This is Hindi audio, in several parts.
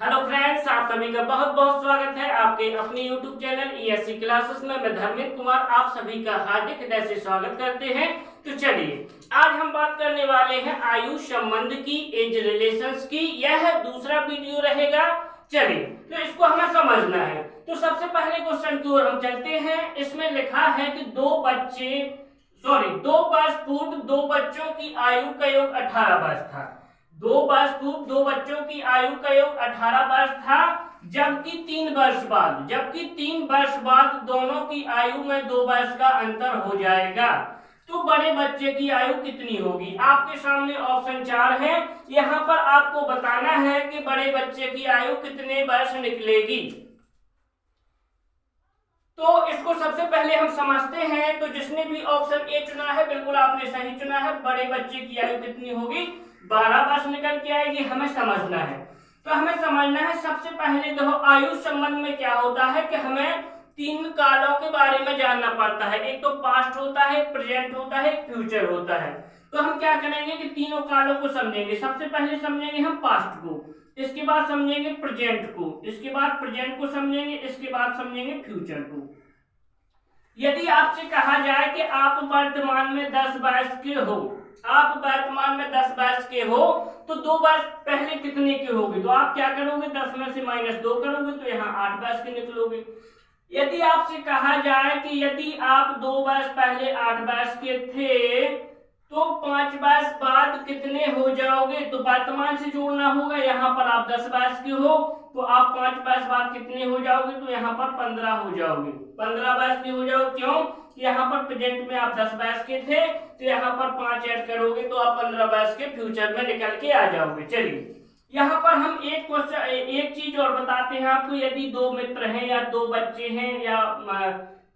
हेलो फ्रेंड्स, आप सभी का बहुत बहुत स्वागत है आपके अपने यूट्यूब चैनल ईएससी क्लासेस में। मैं धर्मेंद्र कुमार आप सभी का हार्दिक हृदय से स्वागत करते हैं। तो चलिए आज हम बात करने वाले हैं आयु संबंध की, एज रिलेशंस की। यह दूसरा वीडियो रहेगा। चलिए तो इसको हमें समझना है। तो सबसे पहले क्वेश्चन की ओर हम चलते हैं। इसमें लिखा है कि दो वर्ष पूर्व दो बच्चों की आयु का योग 18 वर्ष था। 2 वर्ष पूर्व दो बच्चों की आयु का योग 18 वर्ष था, जबकि 3 वर्ष बाद दोनों की आयु में 2 वर्ष का अंतर हो जाएगा। तो बड़े बच्चे की आयु कितनी होगी? आपके सामने ऑप्शन 4 है। यहाँ पर आपको बताना है कि बड़े बच्चे की आयु कितने वर्ष निकलेगी। तो इसको सबसे पहले हम समझते हैं। तो जिसने भी ऑप्शन ए चुना है बिल्कुल आपने सही चुना है। बड़े बच्चे की आयु कितनी होगी? 12 वर्ष निकल के आएगी। हमें समझना है। तो हमें समझना है सबसे पहले देखो आयु संबंध में क्या होता है कि हमें 3 कालों के बारे में जानना पड़ता है। एक तो पास्ट होता है, प्रेजेंट होता है, फ्यूचर होता है। तो हम क्या करेंगे कि तीनों कालों को समझेंगे। सबसे पहले समझेंगे हम पास्ट को, इसके बाद समझेंगे प्रेजेंट को, इसके बाद प्रेजेंट को समझेंगे, इसके बाद समझेंगे फ्यूचर को। यदि आपसे कहा जाए कि आप वर्तमान में 10 वर्ष के हो, तो 2 वर्ष पहले कितने के होगे? तो आप क्या करोगे? 10 में से -2 करोगे तो यहाँ 8 वर्ष के निकलोगे। यदि आपसे कहा जाए कि यदि आप 2 वर्ष पहले 8 वर्ष के थे तो 5 वर्ष बाद कितने हो जाओगे? तो वर्तमान से जोड़ना होगा। यहाँ पर आप 10 वर्ष के हो तो आप 5 वर्ष बाद कितने हो जाओगे? तो यहाँ पर 15 हो जाओगे। 15 वर्ष के हो जाओगे। क्यों? यहाँ पर प्रेजेंट में आप 10 वर्ष के थे तो यहाँ पर 5 ऐड करोगे तो आप 15 वर्ष के फ्यूचर में निकल के आ जाओगे। चलिए यहाँ पर हम एक चीज और बताते हैं आपको। यदि 2 मित्र हैं या 2 बच्चे हैं या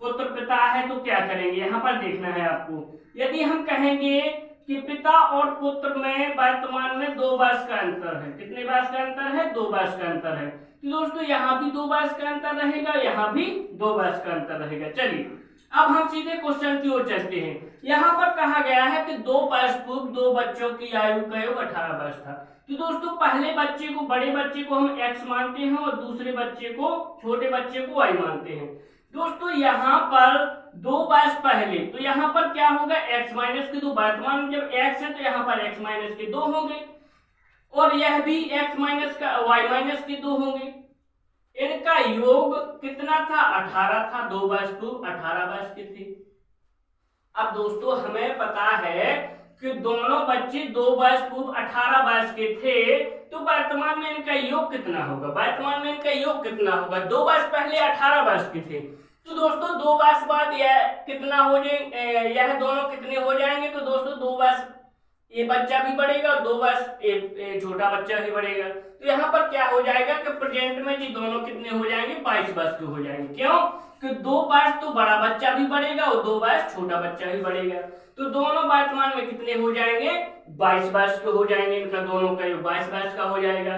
पुत्र पिता है तो क्या करेंगे? यहाँ पर देखना है आपको। यदि हम कहेंगे कि पिता और पुत्र में वर्तमान में 2 वर्ष का अंतर है। कितने वर्ष का अंतर है? 2 वर्ष का अंतर है। तो दोस्तों यहाँ भी 2 वर्ष का अंतर रहेगा, यहाँ भी 2 वर्ष का अंतर रहेगा। चलिए अब हम सीधे क्वेश्चन की ओर चलते हैं। यहाँ पर कहा गया है कि 2 वर्ष पूर्व 2 बच्चों की आयु का योग 18 वर्ष था। तो दोस्तों पहले बच्चे को, बड़े बच्चे को हम x मानते हैं और दूसरे बच्चे को, छोटे बच्चे को y मानते हैं। दोस्तों यहाँ पर 2 वर्ष पहले, तो यहाँ पर क्या होगा? x माइनस के 2। वर्तमान में जब x है तो यहाँ पर x माइनस के 2 होंगे और यह भी x माइनस का y माइनस के 2 होंगे। इनका योग कितना था? 18 था। 2 वर्ष पूर्व 18 वर्ष के थे। अब दोस्तों हमें पता है कि दोनों बच्चे 2 वर्ष पूर्व 18 वर्ष के थे, तो वर्तमान में इनका योग कितना होगा? 2 वर्ष पहले 18 वर्ष के थे तो दोस्तों 2 वर्ष बाद यह कितना हो जाएंगे? यह दोनों कितने हो जाएंगे? तो दोस्तों 2 वर्ष ये बच्चा भी बढ़ेगा, 2 वर्ष छोटा बच्चा भी बढ़ेगा। तो यहाँ पर क्या हो जाएगा कि प्रेजेंट में जी दोनों कितने हो जाएंगे? 22 वर्ष के हो जाएंगे। क्यों? कि 2 वर्ष तो बड़ा बच्चा भी बढ़ेगा और 2 वर्ष छोटा बच्चा भी बढ़ेगा। तो दोनों वर्तमान में कितने हो जाएंगे? 22 वर्ष के हो जाएंगे। इनका दोनों का योग 22 वर्ष का हो जाएगा।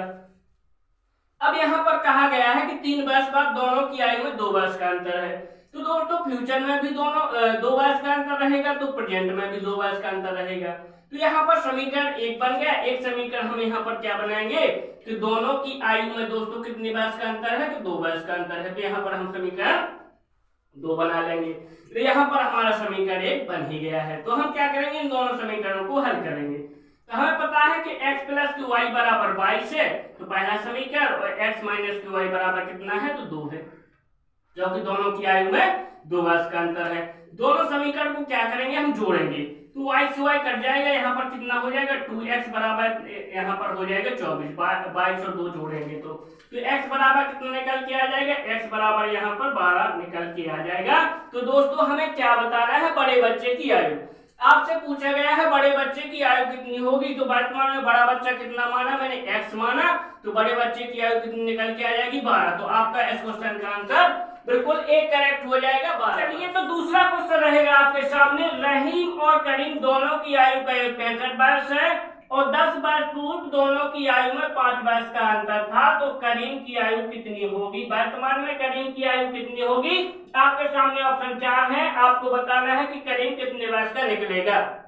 अब यहाँ पर कहा गया है कि 3 वर्ष बाद दोनों की आयु में 2 वर्ष का अंतर है। तो दोस्तों फ्यूचर में भी दोनों 2 वर्ष का अंतर रहेगा, तो प्रेजेंट में भी 2 वर्ष का अंतर रहेगा। तो यहाँ पर समीकरण 1 बन गया। एक समीकरण हम यहाँ पर क्या बनाएंगे कि दोनों की आयु में दोस्तों कितने वर्ष का अंतर है? तो 2 वर्ष का अंतर है। तो यहाँ पर हम समीकरण 2 बना लेंगे। तो यहाँ पर हमारा समीकरण 1 बन ही गया है। तो हम क्या करेंगे? इन दोनों समीकरणों को हल करेंगे। तो हमें पता है कि x प्लस क्यू वाई बराबर 22 है, तो पहला समीकरण, और x माइनस क्यू वाई बराबर कितना है? तो 2 है, क्योंकि दोनों की आयु में 2 वर्ष का अंतर है। दोनों समीकरण को क्या करेंगे? हम जोड़ेंगे। तो y से y कट जाएगा। यहाँ पर कितना हो जाएगा? 2x बराबर यहाँ पर हो जाएगा 24। 22 और 2 जोड़ेंगे तो x बराबर कितना निकल के आ जाएगा? x बराबर यहाँ पर 12 निकल के आ जाएगा। तो दोस्तों हमें क्या बताना है? बड़े बच्चे की आयु। आपसे पूछा गया है बड़े बच्चे की आयु कितनी होगी। तो वर्तमान में बड़ा बच्चा कितना माना? मैंने x माना, तो बड़े बच्चे की आयु कितनी निकल के आ जाएगी? 12। तो आपका इस क्वेश्चन का आंसर बिल्कुल एक करेक्ट हो जाएगा, 12। चलिए तो दूसरा क्वेश्चन रहेगा आपके सामने। रहीम और करीम दोनों की आयु का 65 वर्ष है और 10 वर्ष पूर्व दोनों की आयु में 5 वर्ष का अंतर था। तो करीम की आयु कितनी होगी? वर्तमान में करीम की आयु कितनी होगी? आपके सामने ऑप्शन 4 है। आपको बताना है कि करीम कितने वर्ष का निकलेगा।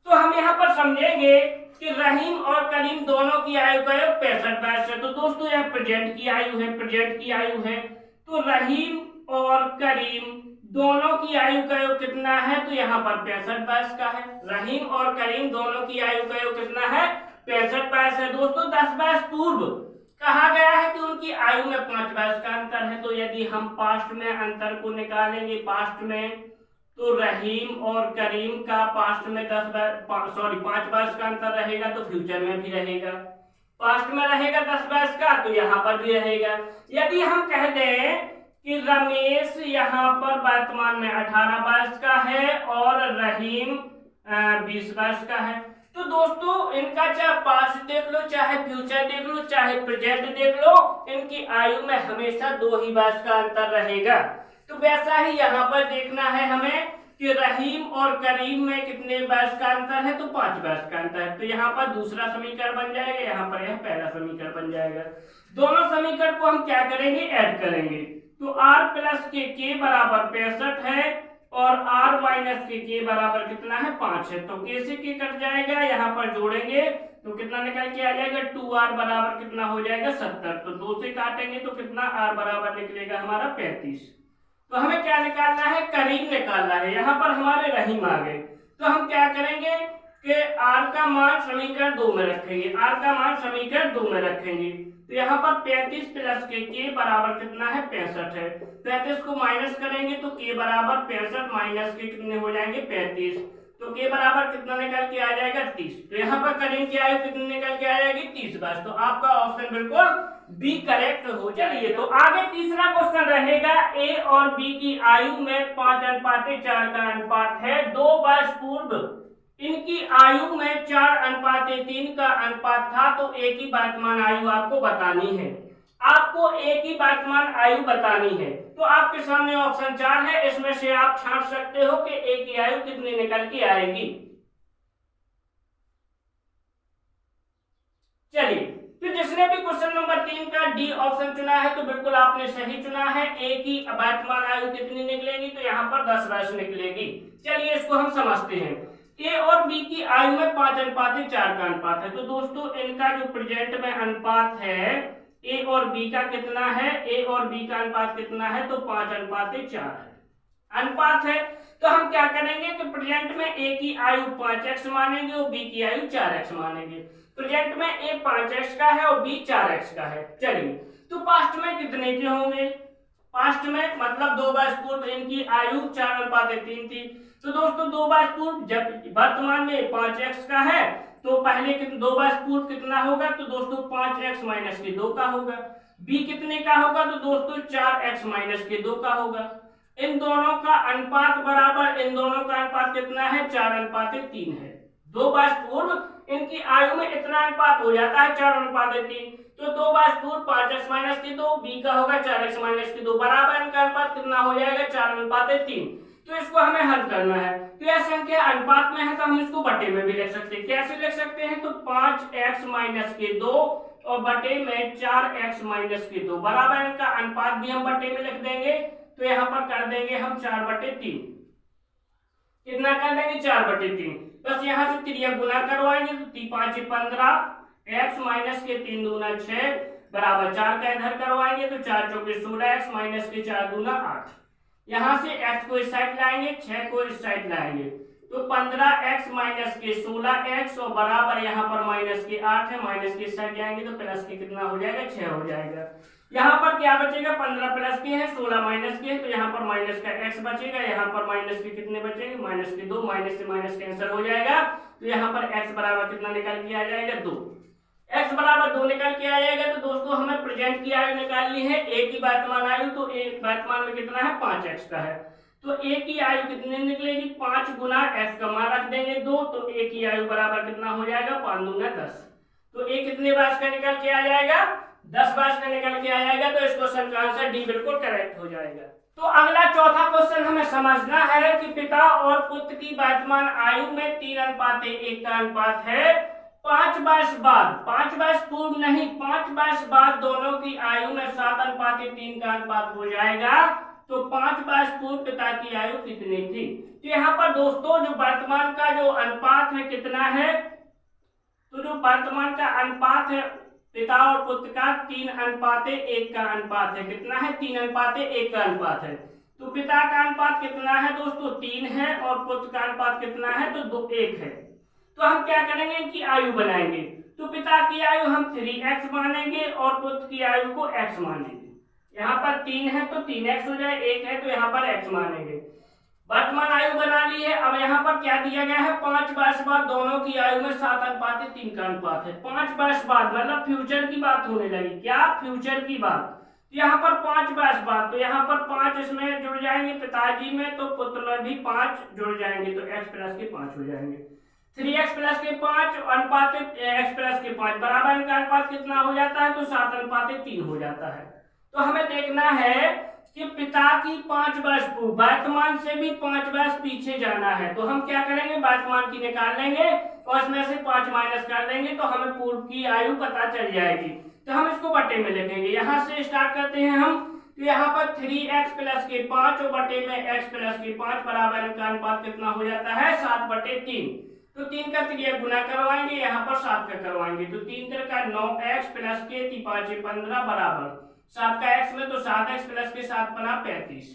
तो हम यहाँ पर समझेंगे कि रहीम और करीम दोनों की आयु का योग 65 वर्ष है। तो दोस्तों यह प्रेजेंट की आयु है, प्रेजेंट की आयु है। तो रहीम और करीम दोनों की आयु का योग कितना है? तो यहाँ पर 65 वर्ष का है। रहीम और करीम दोनों की आयु का योग कितना है? 65 वर्ष है। दोस्तों 10 वर्ष पूर्व कहा गया है कि उनकी आयु में 5 वर्ष का अंतर है। तो यदि हम पास्ट में अंतर को निकालेंगे, पास्ट में, तो रहीम और करीम का पास्ट में 5 वर्ष का अंतर रहेगा, तो फ्यूचर में भी रहेगा। पास्ट में रहेगा 10 वर्ष का, तो यहाँ पर भी रहेगा। यदि हम कह दें कि रमेश यहाँ पर वर्तमान में 18 वर्ष का है और रहीम 20 वर्ष का है, तो दोस्तों इनका चाहे पास्ट देख लो, चाहे फ्यूचर देख लो, चाहे प्रेजेंट देख लो, इनकी आयु में हमेशा 2 ही वर्ष का अंतर रहेगा। तो वैसा ही यहाँ पर देखना है हमें कि रहीम और करीम में कितने वर्ष का अंतर है? तो 5 वर्ष का अंतर है। तो यहाँ पर दूसरा समीकरण बन जाएगा, यहाँ पर यह पहला समीकरण बन जाएगा। दोनों समीकरण को हम क्या करेंगे? ऐड करेंगे। तो r प्लस के बराबर 65 है और r माइनस के बराबर कितना है? 5 है। तो k से k कट जाएगा, यहाँ पर जोड़ेंगे तो कितना निकल के आ जाएगा? 2r बराबर कितना हो जाएगा? 70। तो 2 से काटेंगे तो कितना r बराबर निकलेगा हमारा? 35। तो हमें क्या निकालना है? करीम निकालना है। यहाँ पर हमारे रहीम आ गए, तो हम क्या करेंगे कि r का मान समीकरण 2 में रखेंगे, r का मान समीकरण 2 में रखेंगे। तो यहाँ पर 35 प्लस के बराबर कितना है? 65 है। 35 को माइनस करेंगे तो k बराबर 65 माइनस के कितने हो जाएंगे? 35। तो k बराबर कितना निकल के आ जाएगा? 30। तो यहाँ पर करीम की आयु कितनी निकल के आ जाएगी? 30 वर्ष। तो आपका ऑप्शन बिल्कुल बी करेक्ट हो जाएगी। तो आगे तीसरा क्वेश्चन रहेगा, ए और बी की आयु में 5:4 का अनुपात है। 2 वर्ष पूर्व इनकी आयु में 4:3 का अनुपात था। तो ए की वर्तमान आयु आपको बतानी है, आपको ए की वर्तमान आयु बतानी है। तो आपके सामने ऑप्शन 4 है, इसमें से आप छांट सकते हो कि ए की आयु कितनी निकल के आएगी। चलिए, तो जिसने भी क्वेश्चन नंबर 3 का डी ऑप्शन चुना है तो बिल्कुल आपने सही चुना है। ए की वर्तमान आयु कितनी निकलेगी? तो यहाँ पर 10 वर्ष निकलेगी। चलिए इसको हम समझते हैं। ए और बी की आयु में 5:4 का अनुपात है। तो दोस्तों इनका जो प्रेजेंट में अनुपात है, ए और बी का कितना है? ए और बी का अनुपात कितना है? तो 5:4 है, अनुपात है। तो हम क्या करेंगे कि प्रेजेंट में ए की आयु 5x मानेंगे और बी की आयु 4x मानेंगे। प्रेजेंट में ए 5x का है और बी 4x का है। चलिए, तो पास्ट में कितने के होंगे? पास्ट में मतलब 2 वर्ष पूर्व इनकी आयु 4:3 थी। तो दोस्तों 2 वर्ष पूर्व, जब वर्तमान में 5x का है तो पहले 2 वर्ष पूर्व कितना होगा? तो दोस्तों 5x माइनस के 2 का होगा। बी कितने का होगा? तो दोस्तों 4x माइनस के 2 का होगा। इन दोनों का अनुपात बराबर, इन दोनों का अनुपात कितना है? 4:3 है। 2 वर्ष पूर्व इनकी आयु में इतना अनुपात हो जाता है 4:3। तो 2 वर्ष पूर्व 5x माइनस के 2, बी का होगा 4x माइनस के 2, बराबर इनका अनुपात कितना हो जाएगा? 4:3। तो इसको हमें हल करना है। तो यह संख्या अनुपात में है तो हम इसको बटे में भी लिख सकते हैं। कैसे लिख सकते हैं? तो 5x माइनस के 2 और बटे में 4x माइनस के 2, बराबर इनका अनुपात भी हम बटे में लिख देंगे। तो यहाँ पर कर देंगे हम 4/3। कितना कर देंगे? 4/3। बस यहाँ से त्रिया गुना करवाएंगे तो 5 15, x माइनस के 3 दूना 6 बराबर 4 का इधर करवाएंगे तो 4 चौके 16, x माइनस के 4 दूना 8। यहाँ से x को इस साइड लाएंगे, 6 को इस साइड लाएंगे तो 15x माइनस के 16x और बराबर यहाँ पर माइनस के 8 है। माइनस के साइड जाएंगे तो प्लस के कितना हो जाएगा? 6 हो जाएगा। यहाँ पर क्या बचेगा? 15 प्लस के है, 16 माइनस के है, तो यहाँ पर माइनस का x बचेगा। यहाँ पर माइनस के कितने बचेंगे? माइनस के 2, माइनस से माइनस कैंसिल हो जाएगा। तो यहाँ पर x बराबर कितना निकल के आ जाएगा? 2। x बराबर 2 निकल के आ जाएगा। तो दोस्तों हमें प्रेजेंट की आयु निकालनी है, a की वर्तमान आयु। तो a वर्तमान में कितना है? 5x का है। तो a की आयु कितनी निकलेगी? 5 गुना x का मान रख देंगे 2, तो a की आयु बराबर कितना हो जाएगा? 5 दूना 10। तो a कितने वर्ष का निकल के आ जाएगा? 10 वर्ष का निकल के आ जाएगा। तो इस क्वेश्चन का आंसर डी बिल्कुल करेक्ट हो जाएगा। तो अगला चौथा क्वेश्चन हमें समझना है कि पिता और पुत्र की वर्तमान आयु में 3:1 का अनुपात है। 5 वर्ष बाद, 5 वर्ष पूर्व नहीं, 5 वर्ष बाद दोनों की आयु में 7:3 का अनुपात हो जाएगा। तो 5 वर्ष पूर्व पिता की आयु कितनी थी। तो यहाँ पर दोस्तों जो वर्तमान का जो अनुपात है कितना है, तो जो वर्तमान का अनुपात है पिता और पुत्र का 3:1 का अनुपात है। कितना है, 3:1 का अनुपात है। तो पिता का अनुपात कितना है दोस्तों, 3 है, और पुत्र का अनुपात कितना है, तो 1 है। तो हम क्या करेंगे, इनकी आयु बनाएंगे। तो पिता की आयु हम 3x मानेंगे और पुत्र की आयु को x मानेंगे। यहाँ पर 3 है तो 3x हो जाए, 1 है तो यहाँ पर x मानेंगे। वर्तमान आयु बना ली है। अब यहाँ पर क्या दिया गया है, 5 वर्ष बाद दोनों की आयु में 7:3 का अनुपात है। 5 वर्ष बाद मतलब फ्यूचर की बात होने लगी, क्या, फ्यूचर की बात। यहाँ पर 5 वर्ष बाद, तो यहाँ पर 5 इसमें जुड़ जाएंगे पिताजी में, तो पुत्र में भी 5 जुड़ जाएंगे, तो x प्लस के 5 हो जाएंगे। 3x प्लस के 5 अनुपात x प्लस के 5 बराबर, इनका अनुपात कितना हो जाता है, तो 7:3 हो जाता है। तो हमें देखना है कि पिता की 5 वर्ष पूर्व, वर्तमान से भी 5 वर्ष पीछे जाना है। तो हम क्या करेंगे, वर्तमान की निकाल लेंगे और इसमें से 5 माइनस कर देंगे, तो हमें पूर्व की आयु पता चल जाएगी। तो हम इसको बटे में लिखेंगे। यहाँ से स्टार्ट करते हैं हम। तो यहाँ पर 3x प्लस के 5 और बटे में x प्लस के 5 बराबर, इनका अनुपात कितना हो जाता है, 7/3। तो 3 का 3 गुना करवाएंगे, यहाँ पर 7 का करवाएंगे, तो 3 का 9x प्लस के 5 15 बराबर 7 का x में, तो 7x प्लस के 7 बना 35।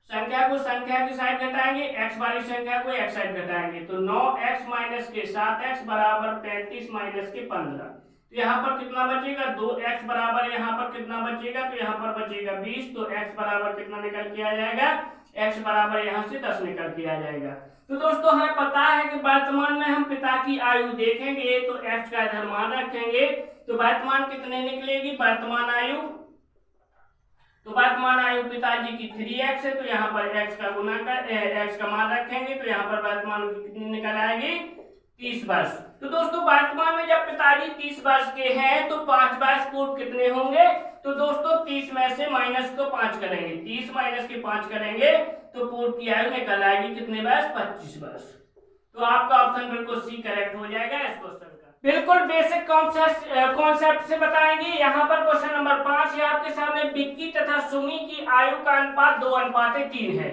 संख्या को संख्या की साइड घटाएंगे, x वाली संख्या को x साइड घटाएंगे, तो 9x माइनस के 7x बराबर 35 माइनस के 15। तो यहाँ पर कितना बचेगा, 2x बराबर, यहाँ पर कितना बचेगा, तो यहाँ पर बचेगा 20। तो x बराबर कितना निकल के आ जाएगा, x बराबर यहाँ से 10 निकल के आ जाएगा। तो दोस्तों हमें पता है कि वर्तमान में हम पिता की आयु देखेंगे तो x का इधर मान रखेंगे, तो वर्तमान कितने निकलेगी, वर्तमान आयु, तो वर्तमान आयु पिताजी की 3x है, तो यहाँ पर x का गुना कर x का मान रखेंगे, तो यहाँ पर वर्तमान कितनी निकल आएगी, 30 वर्ष। तो दोस्तों वर्तमान में जब पिताजी 30 वर्ष के हैं तो 5 वर्ष पूर्व कितने होंगे, तो दोस्तों 30 में से माइनस को 5 करेंगे, 30 माइनस के 5 करेंगे तो पूर्व की आयु निकल आएगी कितने वर्ष, 25 वर्ष। तो आपका ऑप्शन बिल्कुल सी करेक्ट हो जाएगा इस क्वेश्चन का। बिल्कुल बेसिक कॉन्सेप्ट से बताएंगे। यहाँ पर क्वेश्चन नंबर 5 है आपके सामने, विक्की तथा सुमी की आयु का अनुपात 2:3 है।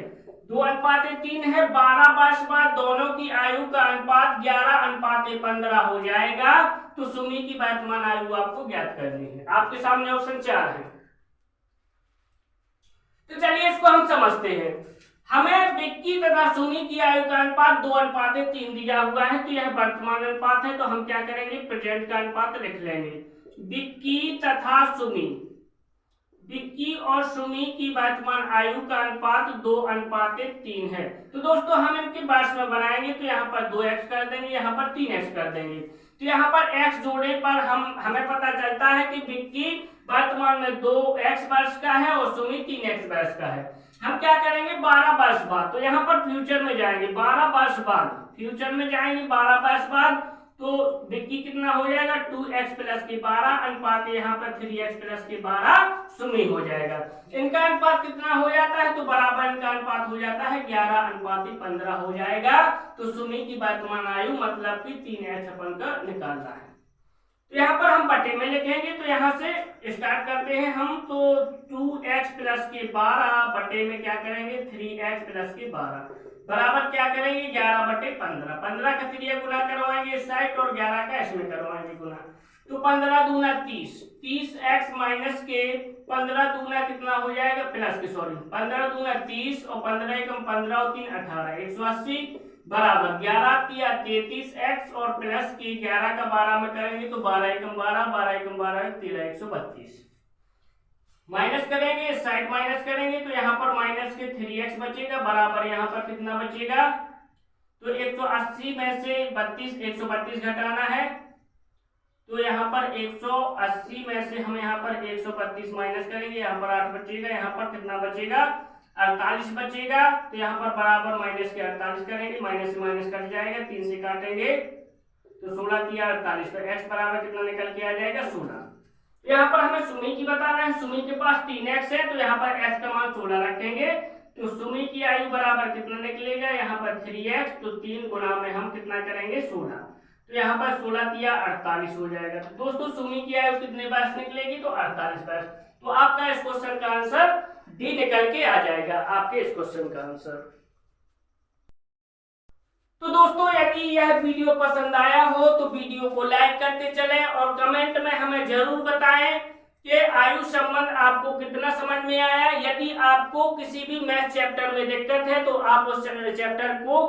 2:3 है। 12 वर्ष बाद दोनों की आयु का अनुपात 11:15 हो जाएगा। तो सुमी की वर्तमान आयु आपको ज्ञात करनी है। आपके सामने ऑप्शन 4 है। तो चलिए इसको हम समझते हैं। हमें विक्की तथा सुमी की आयु का अनुपात 2:3 दिया हुआ है, तो यह वर्तमान अनुपात है। तो हम क्या करेंगे, प्रेजेंट का अनुपात लिख लेंगे। विक्की तथा सुमी, विक्की और सुमी की वर्तमान आयु का अनुपात 2:3 है। तो दोस्तों हम इनके वर्ष में बनाएंगे, तो यहाँ पर 2x कर देंगे, यहाँ पर 3x कर देंगे। तो यहाँ पर x जोड़े पर हमें पता चलता है कि विक्की वर्तमान में 2x वर्ष का है और सुमी 3x वर्ष का है। हम क्या करेंगे, 12 वर्ष बाद, तो यहाँ पर फ्यूचर में जाएंगे, 12 वर्ष बाद फ्यूचर में जाएंगे, 12 वर्ष बाद, तो विक्की कितना हो जाएगा, 2x प्लस के 12 अनुपात यहाँ पर 3x प्लस के 12 सुमी हो जाएगा। इनका अनुपात कितना हो जाता है, तो बराबर इनका अनुपात हो जाता है 11:15 हो जाएगा। तो सुमी की वर्तमान आयु मतलब कि 3x अपन का निकालना है। तो यहाँ पर हम बटे में लिखेंगे, तो यहाँ से स्टार्ट करते हैं हम। तो 2x प्लस के 12 बटे में क्या करेंगे, 3x प्लस के 12 बराबर क्या करेंगे, 11/15। 15 का 3 गुना करवाएंगे इस साइड और 11 का इसमें करवाएंगे गुना। तो 15 दूना 30, 30x माइनस के 15 दूना कितना हो जाएगा, प्लस के 15 दूना 30 और 15 एकम 15 और 3 18, 180 बराबर 11 तिया 33x और प्लस की 11 का 12 में करेंगे, तो 12 एकम 12, 12 एकम 12 13, 132 माइनस करेंगे, इस साइड माइनस करेंगे, तो यहाँ पर माइनस के 3x बचेगा बराबर यहाँ पर कितना बचेगा, तो 180 में से 132 घटाना है, तो यहाँ पर 180 में से हम यहाँ पर 132 माइनस करेंगे, यहाँ पर 8 बचेगा, यहाँ पर कितना बचेगा 48 बचेगा। तो यहाँ पर बराबर माइनस के 48 करेंगे, माइनस से माइनस कट जाएगा, 3 से काटेंगे तो 16 तिया 48, तो x बराबर कितना निकल के आ जाएगा 16। यहाँ पर हमें सुमी की बताना है, सुमी के पास 3x है, तो यहाँ पर x का मान 16 रखेंगे, तो सुमी की आयु बराबर कितना निकलेगा, यहाँ पर 3x, तो 3 गुना में हम कितना करेंगे 16, तो यहाँ पर 16 तिया 48 हो जाएगा। तो दोस्तों सुमी की आयु कितने वर्ष निकलेगी, तो 48 वर्ष। तो आपका इस क्वेश्चन का आंसर डी निकल के आ जाएगा आपके इस क्वेश्चन का आंसर। तो दोस्तों यदि यह वीडियो पसंद आया हो तो वीडियो को लाइक करते चलें और कमेंट में हमें जरूर बताएं कि आयु संबंध आपको कितना समझ में आया। यदि आपको किसी भी मैथ चैप्टर में दिक्कत है तो आप उस चैप्टर को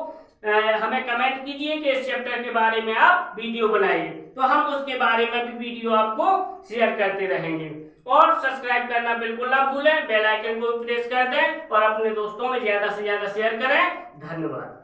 हमें कमेंट कीजिए कि इस चैप्टर के बारे में आप वीडियो बनाइए, तो हम उसके बारे में भी वीडियो आपको शेयर करते रहेंगे। और सब्सक्राइब करना बिल्कुल ना भूलें, बेल आइकन को प्रेस कर दें और अपने दोस्तों में ज्यादा से ज्यादा शेयर करें। धन्यवाद।